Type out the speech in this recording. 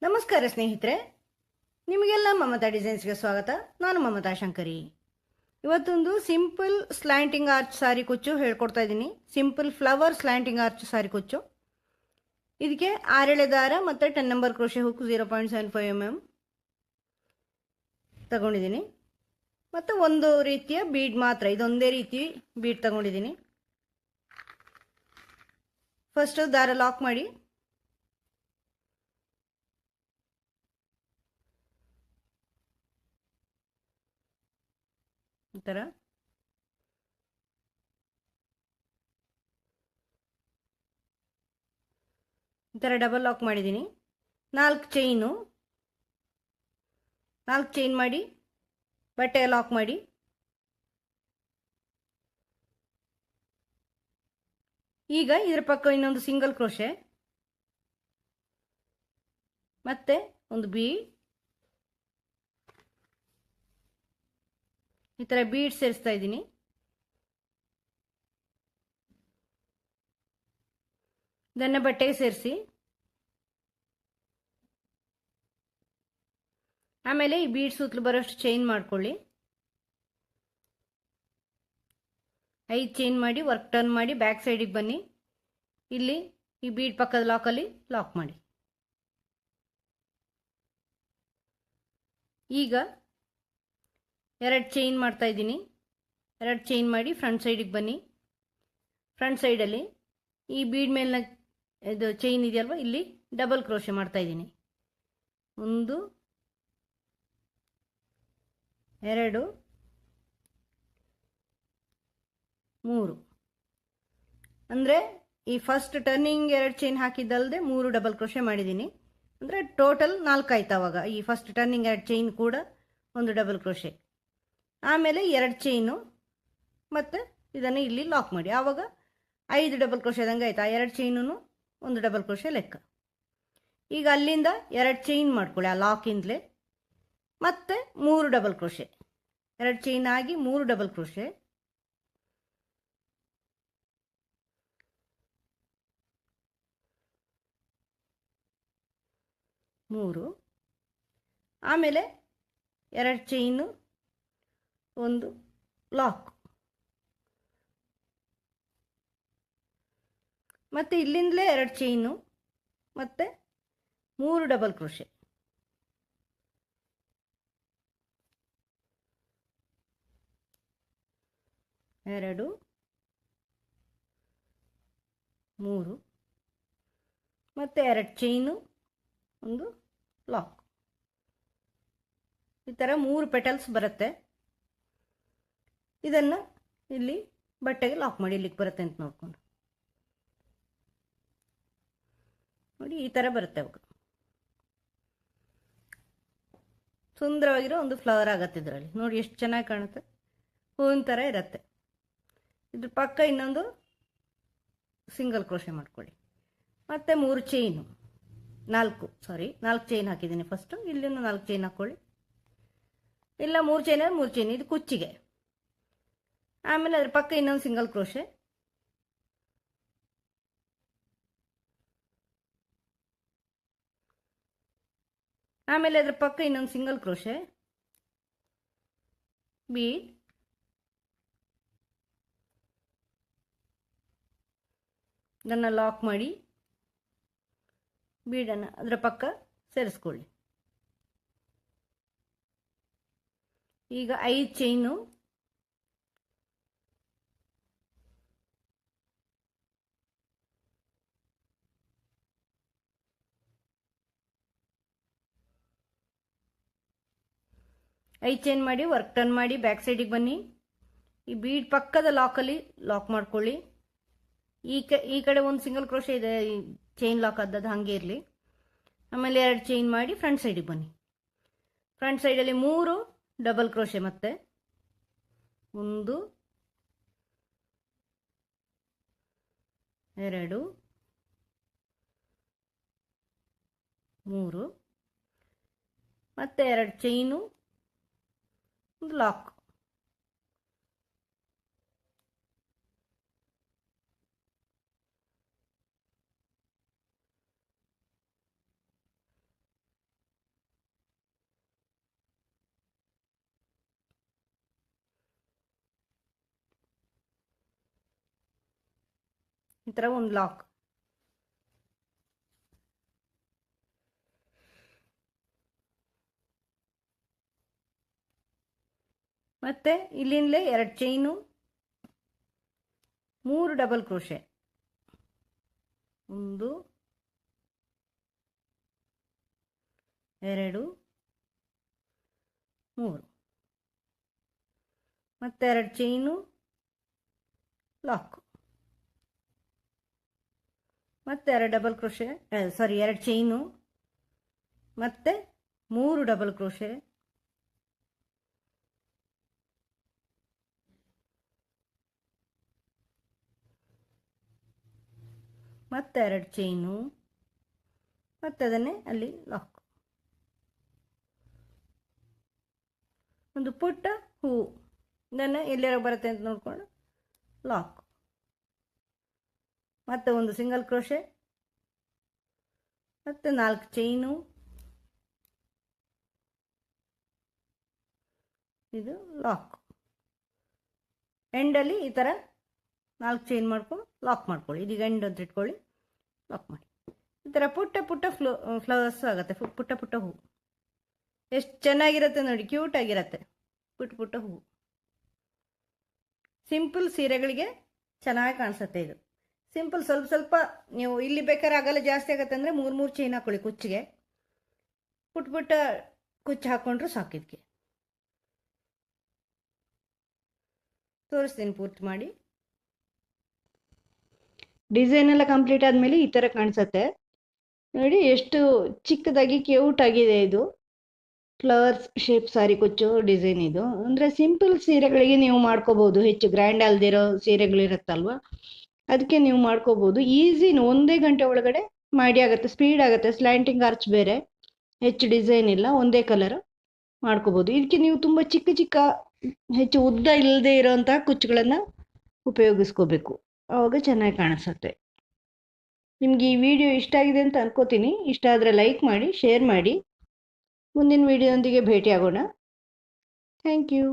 ನಮಸ್ಕಾರ ಸ್ನೇಹಿತರೆ, ನಿಮಗೆಲ್ಲ ಮಮತಾ ಡಿಸೈನ್ಸ್ಗೆ ಸ್ವಾಗತ. ನಾನು ಮಮತಾ ಶಂಕರಿ. ಇವತ್ತೊಂದು ಸಿಂಪಲ್ ಸ್ಲ್ಯಾಂಟಿಂಗ್ ಆರ್ಚ್ ಸಾರಿ ಕುಚ್ಚು ಹೇಳ್ಕೊಡ್ತಾ ಇದ್ದೀನಿ. ಸಿಂಪಲ್ ಫ್ಲವರ್ ಸ್ಲ್ಯಾಂಟಿಂಗ್ ಆರ್ಚ್ ಸಾರಿ ಕುಚ್ಚು. ಇದಕ್ಕೆ 6 ಎಳೆ ದಾರ ಮತ್ತು 10 ನಂಬರ್ ಕ್ರೋಶೆ ಹುಕ್ 0.75 mm ತಗೊಂಡಿದ್ದೀನಿ. ಮತ್ತು ಒಂದು ರೀತಿಯ ಬೀಡ್ ಮಾತ್ರ, ಇದೊಂದೇ ರೀತಿ ಬೀಡ್ ತಗೊಂಡಿದ್ದೀನಿ. ಫಸ್ಟ್ ದಾರ ಲಾಕ್ ಮಾಡಿ ಈ ಥರ ಡಬಲ್ ಲಾಕ್ ಮಾಡಿದ್ದೀನಿ. 4 ಚೈನ್ ಮಾಡಿ ಬಟ್ಟೆ ಲಾಕ್ ಮಾಡಿ ಈಗ ಇದರ ಪಕ್ಕ ಇನ್ನೊಂದು ಸಿಂಗಲ್ ಕ್ರೋಶೆ ಮತ್ತೆ ಒಂದು ಬೀಡ್, ಈ ಥರ ಬೀಡ್ ಸೇರಿಸ್ತಾ ಇದ್ದೀನಿ. ಇದನ್ನು ಬಟ್ಟೆಗೆ ಸೇರಿಸಿ ಆಮೇಲೆ ಈ ಬೀಡ್ ಸುತ್ತಲೂ ಬರೋಷ್ಟು ಚೈನ್ ಮಾಡ್ಕೊಳ್ಳಿ. 5 ಚೈನ್ ಮಾಡಿ ವರ್ಕ್ ಟರ್ನ್ ಮಾಡಿ ಬ್ಯಾಕ್ ಸೈಡಿಗೆ ಬನ್ನಿ. ಇಲ್ಲಿ ಈ ಬೀಡ್ ಪಕ್ಕದ ಲಾಕಲ್ಲಿ ಲಾಕ್ ಮಾಡಿ. ಈಗ 2 ಚೈನ್ ಮಾಡ್ತಾ ಇದ್ದೀನಿ. 2 ಚೈನ್ ಮಾಡಿ ಫ್ರಂಟ್ ಸೈಡಿಗೆ ಬನ್ನಿ. ಫ್ರಂಟ್ ಸೈಡಲ್ಲಿ ಈ ಬೀಡ್ ಮೇಲಿನ ಇದು ಚೈನ್ ಇದೆಯಲ್ವ, ಇಲ್ಲಿ ಡಬಲ್ ಕ್ರೋಶೆ ಮಾಡ್ತಾ ಇದ್ದೀನಿ. 1 2 3 ಅಂದರೆ ಈ ಫಸ್ಟ್ ಟರ್ನಿಂಗ್ 2 ಚೈನ್ ಹಾಕಿದ್ದಲ್ಲದೆ 3 ಡಬಲ್ ಕ್ರೋಶೆ ಮಾಡಿದ್ದೀನಿ. ಅಂದರೆ ಟೋಟಲ್ 4 ಆಯ್ತು. ಅವಾಗ ಈ ಫಸ್ಟ್ ಟರ್ನಿಂಗ್ 2 ಚೈನ್ ಕೂಡ ಒಂದು ಡಬಲ್ ಕ್ರೋಶೆ, ಆಮೇಲೆ 2 ಚೈನು ಮತ್ತು ಇದನ್ನು ಇಲ್ಲಿ ಲಾಕ್ ಮಾಡಿ. ಆವಾಗ 5 ಡಬಲ್ ಕ್ರೋಶೆದಂಗೆ ಆಯ್ತು. ಆ 2 ಚೈನು ಒಂದು ಡಬಲ್ ಕ್ರೋಶೆ ಲೆಕ್ಕ. ಈಗ ಅಲ್ಲಿಂದ 2 ಚೈನ್ ಮಾಡ್ಕೊಳ್ಳಿ ಆ ಲಾಕಿಂದಲೇ, ಮತ್ತೆ 3 ಡಬಲ್ ಕ್ರೋಶೆ. 2 ಚೈನ್ ಆಗಿ 3 ಡಬಲ್ ಕ್ರೋಶೆ, ಆಮೇಲೆ 2 ಚೈನು ಒಂದು ಲಾಕ್, ಮತ್ತು ಇಲ್ಲಿಂದಲೇ 2 ಚೈನು ಮತ್ತು 3 ಡಬಲ್ ಕ್ರೋಶೆ. ಎರಡು 3 ಮತ್ತು 2 ಚೈನು ಒಂದು ಲಾಕ್. ಈ ಥರ 3 ಪೆಟಲ್ಸ್ ಬರುತ್ತೆ. ಇದನ್ನು ಇಲ್ಲಿ ಬಟ್ಟೆಗೆ ಲಾಕ್ ಮಾಡಿ, ಇಲ್ಲಿಗೆ ಬರುತ್ತೆ ಅಂತ ನೋಡ್ಕೊಂಡು ನೋಡಿ. ಈ ಥರ ಬರುತ್ತೆ. ಅವಾಗ ಸುಂದರವಾಗಿರೋ ಒಂದು ಫ್ಲವರ್ ಆಗುತ್ತೆ. ಇದರಲ್ಲಿ ನೋಡಿ ಎಷ್ಟು ಚೆನ್ನಾಗಿ ಕಾಣುತ್ತೆ, ಹೂವಿನ ಥರ ಇರುತ್ತೆ. ಇದ್ರ ಪಕ್ಕ ಇನ್ನೊಂದು ಸಿಂಗಲ್ ಕ್ರೋಶೆ ಮಾಡ್ಕೊಳ್ಳಿ. ಮತ್ತು 3 ಚೈನು, 4 ಚೈನ್ ಹಾಕಿದ್ದೀನಿ ಫಸ್ಟು. ಇಲ್ಲಿಂದ 4 ಚೈನ್ ಹಾಕ್ಕೊಳ್ಳಿ. ಇಲ್ಲ 3 ಚೈನ್, ಇದು ಕುಚ್ಚಿಗೆ. ಆಮೇಲೆ ಅದ್ರ ಪಕ್ಕ ಇನ್ನೊಂದು ಸಿಂಗಲ್ ಕ್ರೋಶೆ, ಆಮೇಲೆ ಅದ್ರ ಪಕ್ಕ ಇನ್ನೊಂದು ಸಿಂಗಲ್ ಕ್ರೋಶೆ, ಬೀಡ್, ಇದನ್ನು ಲಾಕ್ ಮಾಡಿ ಬೀಡನ್ನು ಅದರ ಪಕ್ಕ ಸೇರಿಸ್ಕೊಳ್ಳಿ. ಈಗ 5 ಚೈನು, ಚೈನ್ ಮಾಡಿ ವರ್ಕ್ ಟರ್ನ್ ಮಾಡಿ ಬ್ಯಾಕ್ ಸೈಡಿಗೆ ಬನ್ನಿ. ಈ ಬೀಡ್ ಪಕ್ಕದ ಲಾಕಲ್ಲಿ ಲಾಕ್ ಮಾಡ್ಕೊಳ್ಳಿ. ಈ ಕಡೆ ಒಂದು ಸಿಂಗಲ್ ಕ್ರೋಶೆ ಇದೆ, ಚೈನ್ ಲಾಕ್ ಆದದ್ದು ಹಾಗೆ ಇರಲಿ. ಆಮೇಲೆ 2 ಚೈನ್ ಮಾಡಿ ಫ್ರಂಟ್ ಸೈಡಿಗೆ ಬನ್ನಿ. ಫ್ರಂಟ್ ಸೈಡಲ್ಲಿ 3 ಡಬಲ್ ಕ್ರೋಶೆ, ಮತ್ತೆ 1 2 3 ಮತ್ತೆ 2 ಚೈನು ಒಂದು ಲಾಕ್. ಈ ಥರ ಒಂದು ಲಾಕ್. ಮತ್ತು ಇಲ್ಲಿಂದಲೇ 2 ಚೈನು, 3 ಡಬಲ್ ಕ್ರೋಶೆ, 1 2 3, ಮತ್ತು 2 ಚೈನು, ಲಾಕ್, ಮತ್ತು 2 ಡಬಲ್ ಕ್ರೋಶೆ, 2 ಚೈನು, ಮತ್ತು 3 ಡಬಲ್ ಕ್ರೋಶೆ, ಮತ್ತು 2 ಚೈನು, ಮತ್ತು ಅದನ್ನೇ ಅಲ್ಲಿ ಲಾಕ್. ಒಂದು ಪುಟ್ಟ ಹೂವು, ಇದನ್ನು ಎಲ್ಲಾರ ಬರುತ್ತೆ ಅಂತ ನೋಡಿಕೊಂಡು ಲಾಕ್, ಮತ್ತು ಒಂದು ಸಿಂಗಲ್ ಕ್ರೋಶೆ, ಮತ್ತು 4 ಚೈನು, ಇದು ಲಾಕ್. ಎಂಡಲ್ಲಿ ಈ ಥರ 4 ಚೈನ್ ಮಾಡ್ಕೊಂಡು ಲಾಕ್ ಮಾಡ್ಕೊಳ್ಳಿ. ಇದೀಗ ಎಂಡ್ ಅಂತ ಇಟ್ಕೊಳ್ಳಿ, ಲಾಕ್ ಮಾಡಿ. ಈ ಥರ ಪುಟ್ಟ ಪುಟ್ಟ ಫ್ಲವರ್ಸ್ ಆಗುತ್ತೆ, ಪುಟ್ಟ ಪುಟ್ಟ ಹೂವು. ಎಷ್ಟು ಚೆನ್ನಾಗಿರುತ್ತೆ ನೋಡಿ, ಕ್ಯೂಟ್ ಆಗಿರುತ್ತೆ ಪುಟ್ಟ ಪುಟ್ಟ ಹೂವು. ಸಿಂಪಲ್ ಸೀರೆಗಳಿಗೆ ಚೆನ್ನಾಗಿ ಕಾಣಿಸುತ್ತೆ ಇದು. ಸಿಂಪಲ್ ಸ್ವಲ್ಪ ಸ್ವಲ್ಪ ನೀವು ಇಲ್ಲಿ ಬೇಕಾದ್ರೆ ಆಗಲ್ಲ, ಜಾಸ್ತಿ ಆಗುತ್ತೆ ಅಂದರೆ 3 ಚೈನ್ ಹಾಕೊಳ್ಳಿ ಕುಚ್ಚಿಗೆ. ಪುಟ್ಟ ಪುಟ್ಟ ಕುಚ್ಚು ಹಾಕ್ಕೊಂಡ್ರು ಸಾಕಿದ್ಕೆ. ತೋರಿಸ್ತೀನಿ ಪೂರ್ತಿ ಮಾಡಿ. ಡಿಸೈನ್ ಎಲ್ಲ ಕಂಪ್ಲೀಟ್ ಆದಮೇಲೆ ಈ ಥರ ಕಾಣಿಸುತ್ತೆ ನೋಡಿ, ಎಷ್ಟು ಚಿಕ್ಕದಾಗಿ ಕ್ಯೂಟ್ ಆಗಿದೆ ಇದು. ಫ್ಲವರ್ಸ್ ಶೇಪ್ ಸಾರಿ ಕುಚ್ಚು ಡಿಸೈನ್ ಇದು. ಅಂದರೆ ಸಿಂಪಲ್ ಸೀರೆಗಳಿಗೆ ನೀವು ಮಾಡ್ಕೋಬೋದು, ಹೆಚ್ಚು ಗ್ರ್ಯಾಂಡ್ ಅಲ್ದಿರೋ ಸೀರೆಗಳಿರುತ್ತಲ್ವ, ಅದಕ್ಕೆ ನೀವು ಮಾಡ್ಕೋಬೋದು. ಈಸಿನ 1 ಗಂಟೆ ಒಳಗಡೆ ಮಾಡಿ ಆಗುತ್ತೆ, ಸ್ಪೀಡ್ ಆಗುತ್ತೆ. ಸ್ಲ್ಯಾಂಟಿಂಗ್ ಆರ್ಚ್ ಬೇರೆ, ಹೆಚ್ಚು ಡಿಸೈನ್ ಇಲ್ಲ, ಒಂದೇ ಕಲರ್ ಮಾಡ್ಕೋಬೋದು. ಇದಕ್ಕೆ ನೀವು ತುಂಬ ಚಿಕ್ಕ ಚಿಕ್ಕ ಹೆಚ್ಚು ಉದ್ದ ಇಲ್ಲದೆ ಇರೋವಂಥ ಕುಚ್ಚುಗಳನ್ನು ಉಪಯೋಗಿಸ್ಕೋಬೇಕು, ಆವಾಗ ಚೆನ್ನಾಗಿ ಕಾಣಿಸುತ್ತೆ. ನಿಮಗೆ ಈ ವಿಡಿಯೋ ಇಷ್ಟ ಆಗಿದೆ ಅಂತ ಅನ್ಕೋತೀನಿ. ಇಷ್ಟ ಆದರೆ ಲೈಕ್ ಮಾಡಿ, ಶೇರ್ ಮಾಡಿ. ಮುಂದಿನ ವಿಡಿಯೋದೊಂದಿಗೆ ಭೇಟಿಯಾಗೋಣ. Thank you.